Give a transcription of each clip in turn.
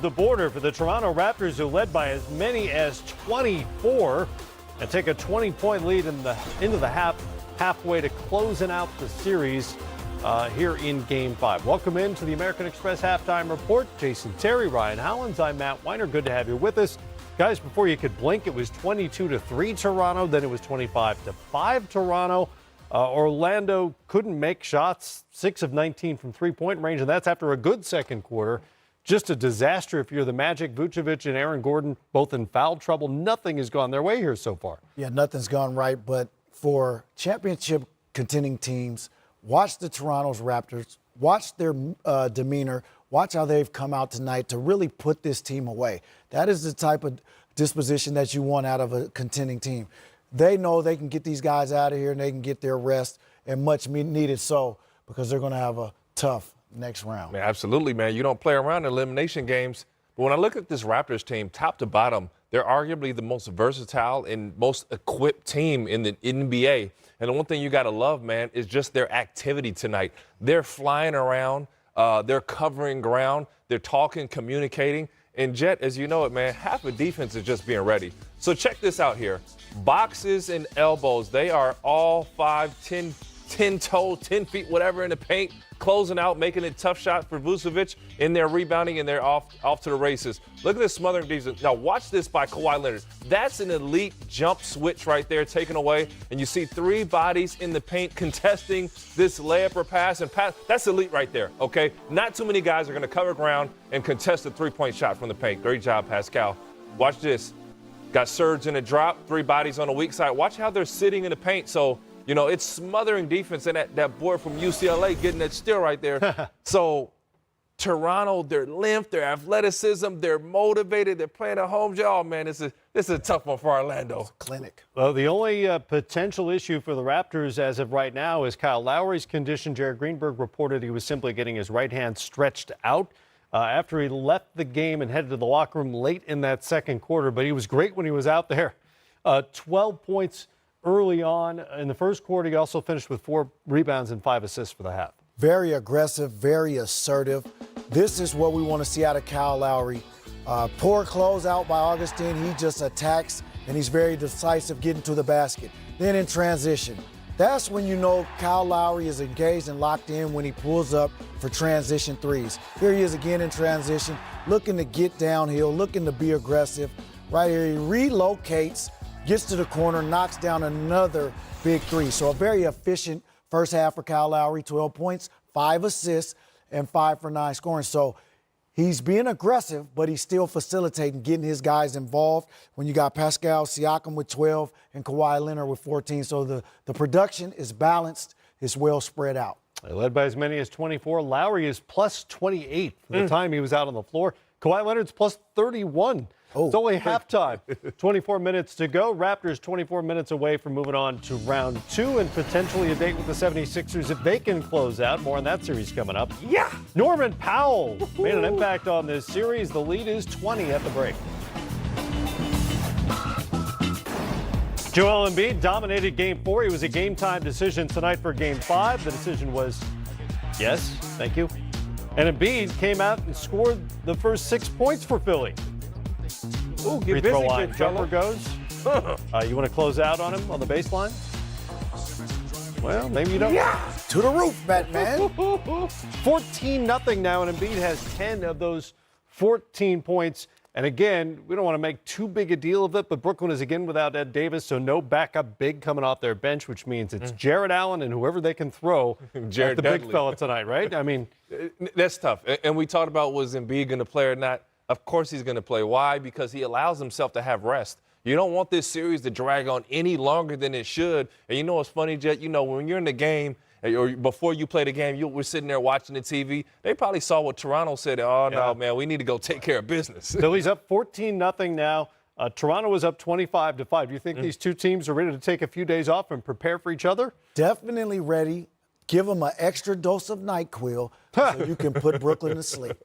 The border for the Toronto Raptors, who led by as many as 24 and take a 20-point lead into the halfway to closing out the series here in Game 5. Welcome into the American Express Halftime Report. Jason Terry, Ryan Hollins, I'm Matt Weiner. Good to have you with us. Guys, before you could blink, it was 22-3 Toronto, then it was 25-5 Toronto. Orlando couldn't make shots, 6 of 19 from three-point range, and that's after a good second quarter. Just a disaster if you're the Magic. Vucevic and Aaron Gordon both in foul trouble. Nothing has gone their way here so far. Yeah, nothing's gone right. But for championship contending teams, watch the Toronto's Raptors. Watch their demeanor. Watch how they've come out tonight to really put this team away. That is the type of disposition that you want out of a contending team. They know they can get these guys out of here and they can get their rest, and much needed so, because they're going to have a tough next round. Man, absolutely, man. You don't play around in elimination games. But when I look at this Raptors team, top to bottom, they're arguably the most versatile and most equipped team in the NBA. And the one thing you got to love, man, is just their activity tonight. They're flying around. They're covering ground. They're talking, communicating. And, Jet, as you know it, man, half the defense is just being ready. So check this out here. Boxes and elbows, they are all 5'10", 10-toe, 10 feet, whatever in the paint, closing out, making it a tough shot for Vucevic, in there rebounding, and they're off to the races. Look at this smothering defense. Now watch this by Kawhi Leonard. That's an elite jump switch right there taken away, and you see 3 bodies in the paint contesting this layup or pass and pass. That's elite right there, okay? Not too many guys are going to cover ground and contest a 3-point shot from the paint. Great job, Pascal. Watch this. Got Serge in a drop, 3 bodies on the weak side. Watch how they're sitting in the paint. So, you know, it's smothering defense, and that boy from UCLA getting that steal right there. So, Toronto, their length, their athleticism, they're motivated, they're playing at home. Oh, man, this is a tough one for Orlando. Clinic. Well, the only potential issue for the Raptors as of right now is Kyle Lowry's condition. Jared Greenberg reported he was simply getting his right hand stretched out after he left the game and headed to the locker room late in that second quarter. But he was great when he was out there. 12 points early on in the first quarter. He also finished with 4 rebounds and 5 assists for the half. Very aggressive, very assertive. This is what we want to see out of Kyle Lowry. Poor closeout by Augustine. He just attacks, and he's very decisive getting to the basket. Then in transition, that's when you know Kyle Lowry is engaged and locked in, when he pulls up for transition threes. Here he is again in transition, looking to get downhill, looking to be aggressive. Right here, he relocates, gets to the corner, knocks down another big 3. So a very efficient first half for Kyle Lowry, 12 points, 5 assists, and 5 for 9 scoring. So he's being aggressive, but he's still facilitating, getting his guys involved. When you got Pascal Siakam with 12 and Kawhi Leonard with 14. So the production is balanced, it's well spread out. They led by as many as 24. Lowry is plus 28 for the time he was out on the floor. Kawhi Leonard's plus 31. It's only halftime. 24 minutes to go. Raptors 24 minutes away from moving on to round 2 and potentially a date with the 76ers if they can close out. More on that series coming up. Yeah. Norman Powell made an impact on this series. The lead is 20 at the break. Joel Embiid dominated Game 4. He was a game-time decision tonight for Game 5. The decision was yes, thank you. And Embiid came out and scored the first 6 points for Philly. Ooh, Free get busy, throw line big jumper fella. goes. You want to close out on him on the baseline? Well, maybe you don't. Yeah, to the roof, Batman. 14-0 now, and Embiid has 10 of those 14 points. And again, we don't want to make too big a deal of it, but Brooklyn is again without Ed Davis, so no backup big coming off their bench, which means it's Jared Allen and whoever they can throw at the big fella tonight, right? I mean, that's tough. And we talked about, was Embiid going to play or not? Of course he's going to play. Why? Because he allows himself to have rest. You don't want this series to drag on any longer than it should. And you know what's funny, Jet? You know, when you're in the game, or before you play the game, we're sitting there watching the TV. They probably saw what Toronto said. Oh, no, man, we need to go take care of business. Philly's up 14-0 now. Toronto is up 25-5. Do you think these two teams are ready to take a few days off and prepare for each other? Definitely ready. Give them an extra dose of NyQuil so you can put Brooklyn to sleep.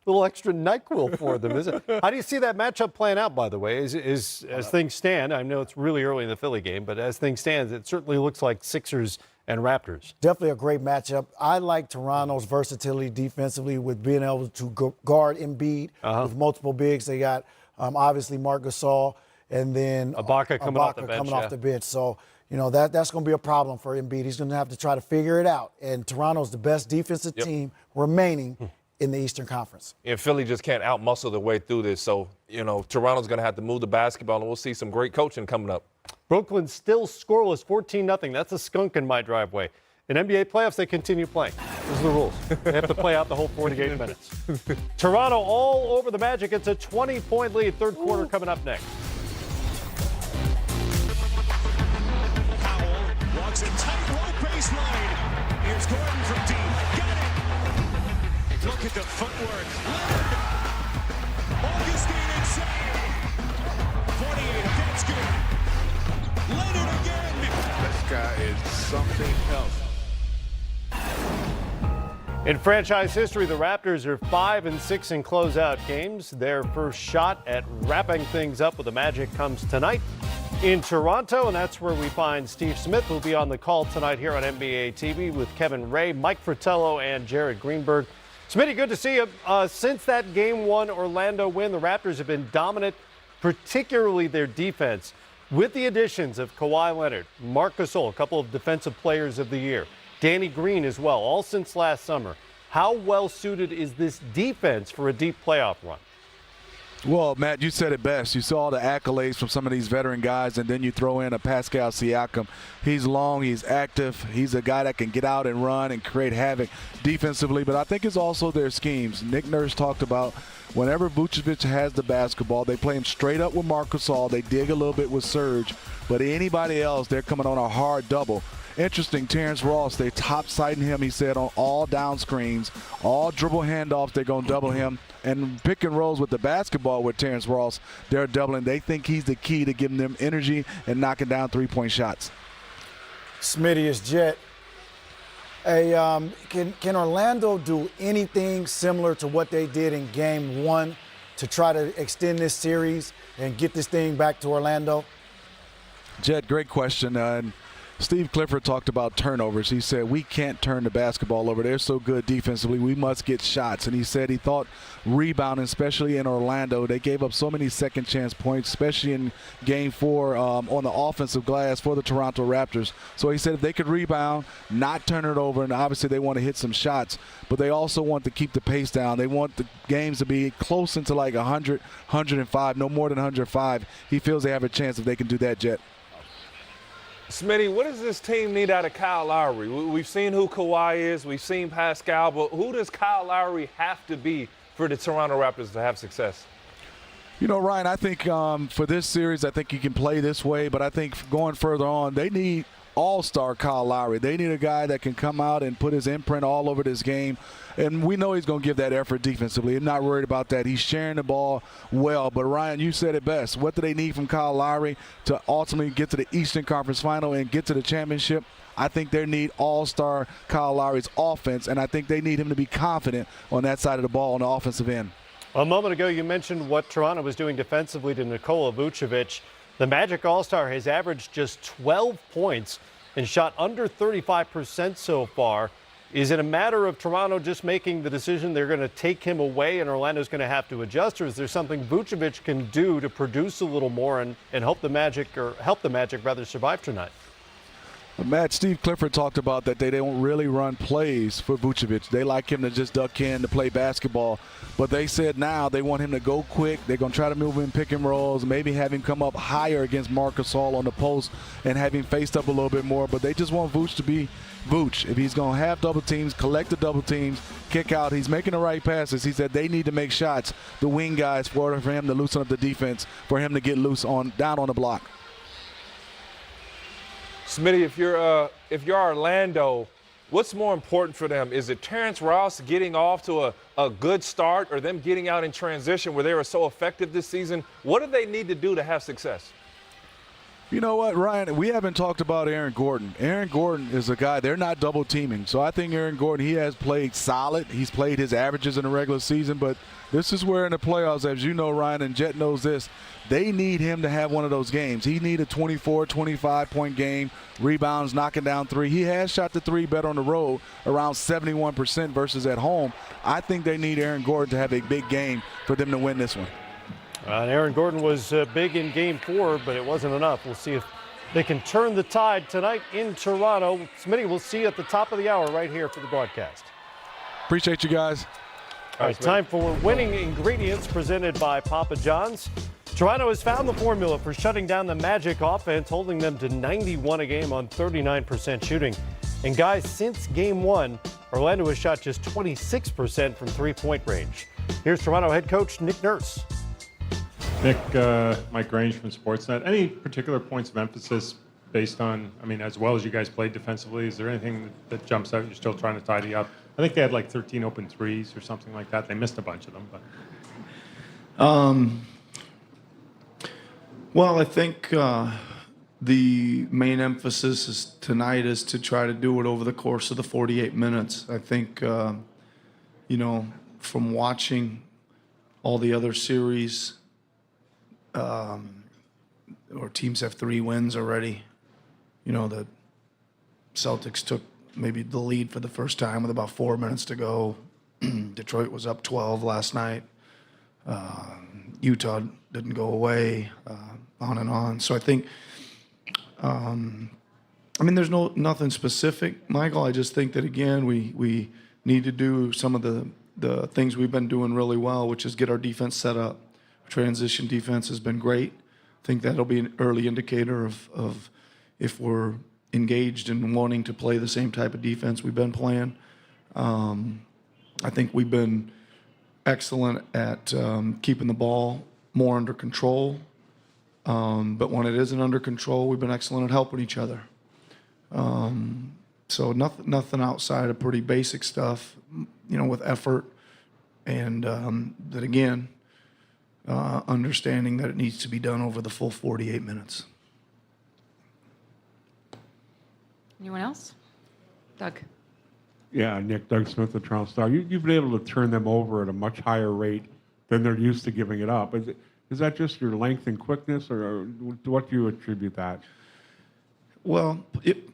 Little extra NyQuil for them, is it? How do you see that matchup playing out, by the way? As things stand, I know it's really early in the Philly game, but as things stand, it certainly looks like Sixers and Raptors. Definitely a great matchup. I like Toronto's versatility defensively with being able to guard Embiid with multiple bigs. They got obviously Marc Gasol and then Ibaka coming off the bench. So, that's going to be a problem for Embiid. He's going to have to try to figure it out. And Toronto's the best defensive team remaining in the Eastern Conference. And Philly just can't outmuscle their way through this. So, Toronto's going to have to move the basketball, and we'll see some great coaching coming up. Brooklyn still scoreless, 14-0. That's a skunk in my driveway. In NBA playoffs, they continue playing. Those are the rules. They have to play out the whole 48 minutes. Toronto all over the Magic. It's a 20-point lead. Third quarter coming up next. Powell walks a tightrope baseline. Here's Gordon from deep. Got it. Look at the footwork. Leonard. Augustine inside. 48. That's good. Leonard again. This guy is something else. In franchise history, the Raptors are 5-6 in closeout games. Their first shot at wrapping things up with the Magic comes tonight in Toronto, and that's where we find Steve Smith, who'll be on the call tonight here on NBA TV with Kevin Ray, Mike Fratello, and Jared Greenberg. Smitty, good to see you. Since that Game 1 Orlando win, the Raptors have been dominant, particularly their defense, with the additions of Kawhi Leonard, Marc Gasol, a couple of Defensive Players of the Year, Danny Green as well, all since last summer. How well suited is this defense for a deep playoff run? Well, Matt, you said it best. You saw the accolades from some of these veteran guys, and then you throw in a Pascal Siakam. He's long, he's active, he's a guy that can get out and run and create havoc defensively, but I think it's also their schemes. Nick Nurse talked about whenever Vucevic has the basketball, they play him straight up with Marc Gasol. They dig a little bit with Serge, but anybody else, they're coming on a hard double. Interesting, Terrence Ross, they top-siding him, he said, on all down screens, all dribble handoffs, they're going to double him. And pick and rolls with the basketball with Terrence Ross, they're doubling. They think he's the key to giving them energy and knocking down three-point shots. Smitty is Jet. Hey, can Orlando do anything similar to what they did in Game 1 to try to extend this series and get this thing back to Orlando? Jet, great question. Steve Clifford talked about turnovers. He said, we can't turn the basketball over. They're so good defensively. We must get shots. And he said he thought rebounding, especially in Orlando, they gave up so many second chance points, especially in Game 4 on the offensive glass for the Toronto Raptors. So he said if they could rebound, not turn it over, and obviously they want to hit some shots, but they also want to keep the pace down. They want the games to be close into like 100, 105, no more than 105. He feels they have a chance if they can do that, Jet. Smitty, what does this team need out of Kyle Lowry? We've seen who Kawhi is. We've seen Pascal. But who does Kyle Lowry have to be for the Toronto Raptors to have success? You know, Ryan, I think for this series, I think you can play this way. But I think going further on, they need all-star Kyle Lowry. They need a guy that can come out and put his imprint all over this game. And we know he's going to give that effort defensively. I'm not worried about that. He's sharing the ball well. But, Ryan, you said it best. What do they need from Kyle Lowry to ultimately get to the Eastern Conference Final and get to the championship? I think they need all-star Kyle Lowry's offense, and I think they need him to be confident on that side of the ball on the offensive end. A moment ago, you mentioned what Toronto was doing defensively to Nikola Vucevic. The Magic All-Star has averaged just 12 points and shot under 35% so far. Is it a matter of Toronto just making the decision they're going to take him away and Orlando's going to have to adjust, or is there something Vucevic can do to produce a little more and help the Magic survive tonight? Matt, Steve Clifford talked about that they don't really run plays for Vucevic. They like him to just duck in to play basketball. But they said now they want him to go quick. They're going to try to move him pick and rolls, maybe have him come up higher against Marc Gasol on the post and have him faced up a little bit more. But they just want Vooch to be Vooch. If he's going to have double teams, collect the double teams, kick out, he's making the right passes. He said they need to make shots, the wing guys, for him to loosen up the defense, for him to get loose down on the block. Smitty, if you're Orlando, what's more important for them? Is it Terrence Ross getting off to a good start, or them getting out in transition where they were so effective this season? What do they need to do to have success? You know what, Ryan? We haven't talked about Aaron Gordon. Aaron Gordon is a guy, they're not double teaming. So I think Aaron Gordon, he has played solid. He's played his averages in the regular season, but this is where in the playoffs, as you know, Ryan, and Jet knows this, they need him to have one of those games. He need a 24, 25-point game, rebounds, knocking down three. He has shot the three better on the road, around 71% versus at home. I think they need Aaron Gordon to have a big game for them to win this one. And Aaron Gordon was big in Game 4, but it wasn't enough. We'll see if they can turn the tide tonight in Toronto. Smitty, we'll see you at the top of the hour right here for the broadcast. Appreciate you guys. All right, time for winning ingredients presented by Papa John's. Toronto has found the formula for shutting down the Magic offense, holding them to 91 a game on 39% shooting. And guys, since Game 1, Orlando has shot just 26% from three-point range. Here's Toronto head coach Nick Nurse. Nick, Mike Grange from Sportsnet. Any particular points of emphasis based on, I mean, as well as you guys played defensively, is there anything that jumps out you're still trying to tidy up? I think they had like 13 open threes or something like that. They missed a bunch of them, but. Well, I think the main emphasis tonight is to try to do it over the course of the 48 minutes. I think, you know, from watching all the other series, or teams have 3 wins already. You know, the Celtics took maybe the lead for the first time with about 4 minutes to go. Detroit was up 12 last night. Utah didn't go away, on and on. So I think, I mean, there's nothing specific, Michael. I just think that, again, we need to do some of the things we've been doing really well, which is get our defense set up. Transition defense has been great. I think that'll be an early indicator of if we're engaged in wanting to play the same type of defense we've been playing. I think we've been excellent at keeping the ball more under control. But when it isn't under control, we've been excellent at helping each other. So nothing outside of pretty basic stuff, you know, with effort and that, again, understanding that it needs to be done over the full 48 minutes. Anyone else? Doug. Yeah, Nick, Doug Smith, the Toronto Star. You've been able to turn them over at a much higher rate than they're used to giving it up. Is that just your length and quickness, or to what do you attribute that? Well,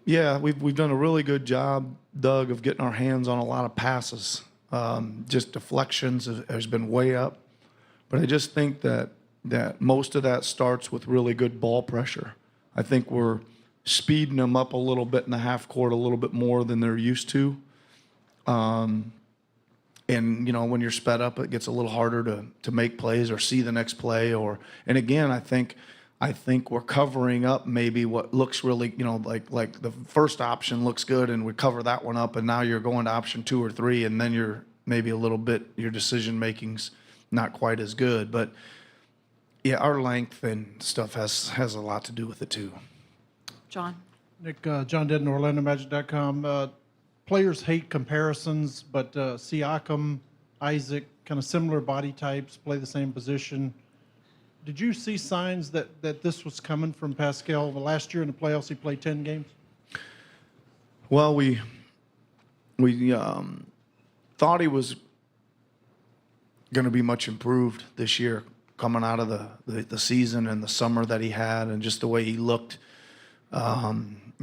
yeah, we've done a really good job, Doug, of getting our hands on a lot of passes. Just deflections has been way up. But I just think that most of that starts with really good ball pressure. I think we're speeding them up a little bit in the half court, a little bit more than they're used to. And, you know, when you're sped up, it gets a little harder to make plays or see the next play. And again, I think we're covering up maybe what looks really, you know, like the first option looks good and we cover that one up, and now you're going to option 2 or 3, and then you're maybe a little bit, your decision making's not quite as good. But yeah, our length and stuff has a lot to do with it too. John. Nick, John Dedden, OrlandoMagic.com. Players hate comparisons, but Siakam, Isaac, kind of similar body types, play the same position. Did you see signs that this was coming from Pascal? The last year in the playoffs, he played 10 games. Well, we thought he was going to be much improved this year, coming out of the season and the summer that he had, and just the way he looked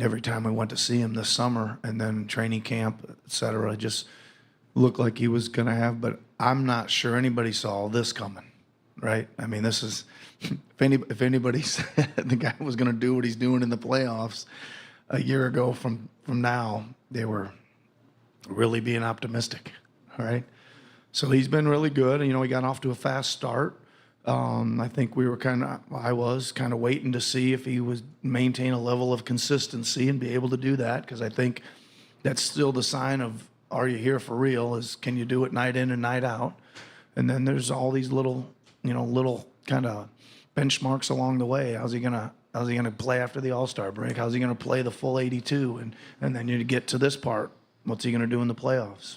every time we went to see him this summer, and then training camp, et cetera, just looked like he was going to have. But I'm not sure anybody saw this coming, right? I mean, this is if anybody said the guy was going to do what he's doing in the playoffs a year ago from now, they were really being optimistic, all right? So he's been really good. You know, he got off to a fast start. I think I was kind of waiting to see if he would maintain a level of consistency and be able to do that, because I think that's still the sign of, are you here for real? Is, can you do it night in and night out? And then there's all these little kind of benchmarks along the way. How's he gonna play after the All-Star break? How's he gonna play the full 82? And then you get to this part, what's he gonna do in the playoffs?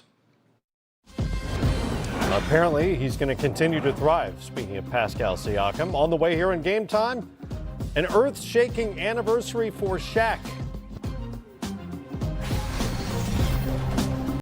Apparently, he's going to continue to thrive. Speaking of Pascal Siakam, on the way here in Game Time, An earth-shaking anniversary for Shaq.